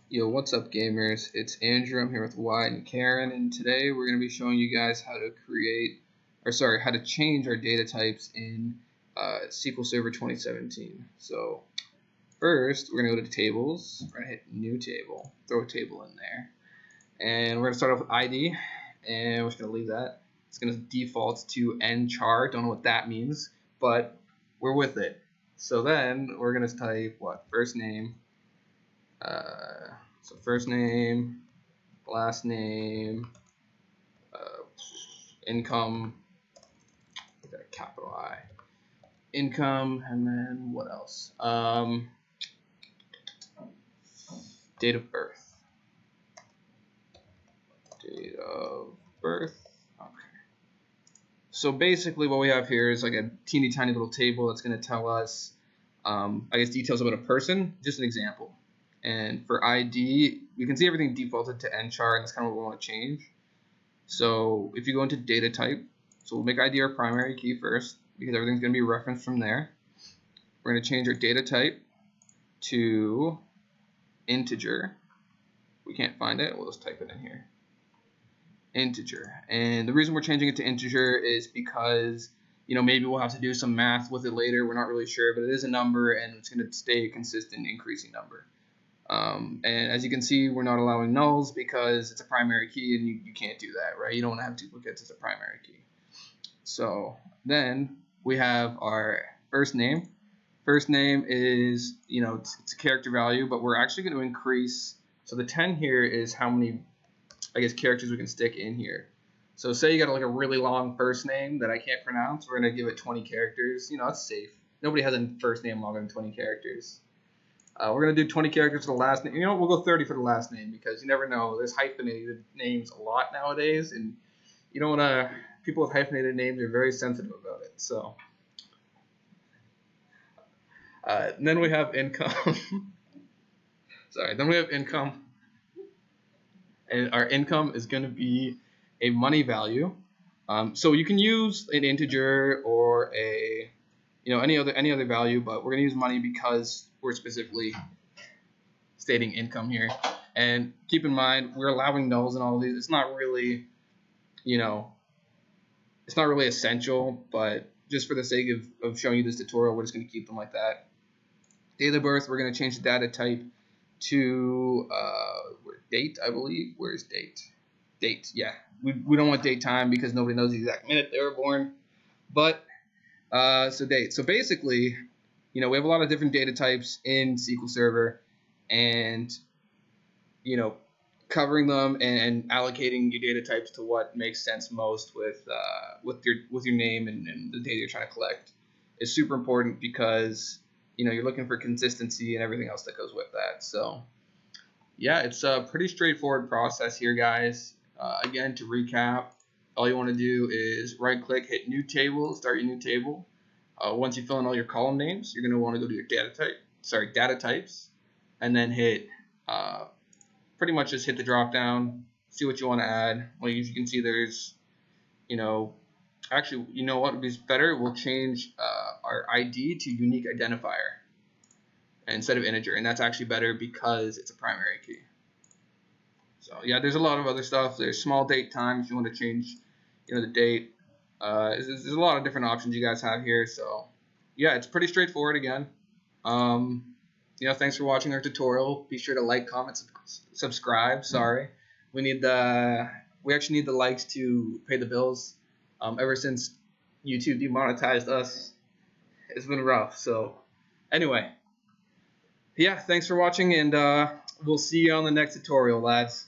Yo, what's up, gamers? It's Andrew. I'm here with Wyatt and Karen, and today we're going to be showing you guys how to how to change our data types in SQL Server 2017. So first, we're going to go to tables. We're going to hit New Table, throw a table in there, and we're going to start off with ID, and we're just going to leave that. It's going to default to nchar. Don't know what that means, but we're with it. So then we're going to type what? First name. So first name, last name, income, capital I, income, and then what else? Date of birth. Date of birth. Okay. So basically, what we have here is like a teeny tiny little table that's going to tell us, details about a person. Just an example. And for ID, we can see everything defaulted to nchar, and that's kind of what we want to change. So if you go into data type, so we'll make ID our primary key first, because everything's going to be referenced from there. We're going to change our data type to integer. We can't find it, we'll just type it in here. Integer. And the reason we're changing it to integer is because, maybe we'll have to do some math with it later. We're not really sure, but it is a number, and it's going to stay a consistent increasing number. And as you can see, we're not allowing nulls because it's a primary key, and you can't do that, right? You don't want to have duplicates as a primary key. So then we have our first name. First name is, it's a character value, but we're actually going to increase. So the 10 here is how many, characters we can stick in here. So say you got like a really long first name that I can't pronounce, we're going to give it 20 characters. It's safe. Nobody has a first name longer than 20 characters. We're going to do 20 characters for the last name. We'll go 30 for the last name because you never know. There's hyphenated names a lot nowadays, and you don't want to. People with hyphenated names are very sensitive about it. So, then we have income. Sorry, then we have income, and our income is going to be a money value. So you can use an integer or a any other value, but we're going to use money because we're specifically stating income here. And keep in mind, we're allowing nulls in all of these. It's not really, it's not really essential, but just for the sake of showing you this tutorial, we're just going to keep them like that. Date of birth, we're going to change the data type to date, I believe. Where's date? Date, yeah. We don't want date time because nobody knows the exact minute they were born. But so date. So basically, we have a lot of different data types in SQL Server, and covering them and allocating your data types to what makes sense most with your name and the data you're trying to collect is super important because you're looking for consistency and everything else that goes with that. So yeah, it's a pretty straightforward process here, guys. Again, to recap, all you want to do is right-click, hit New Table, start your new table. Once you fill in all your column names, you're going to want to go to your data types, and then hit pretty much just hit the drop down, see what you want to add. Well, as you can see, there's actually, what would be better? We'll change our ID to unique identifier instead of integer, and that's actually better because it's a primary key. So yeah, there's a lot of other stuff. There's small date time if you want to change, the date. There's a lot of different options you guys have here. So yeah, it's pretty straightforward again. Thanks for watching our tutorial. Be sure to like, comment, subscribe. Sorry, we actually need the likes to pay the bills. Ever since YouTube demonetized us, it's been rough. So anyway, yeah, thanks for watching, and we'll see you on the next tutorial, lads.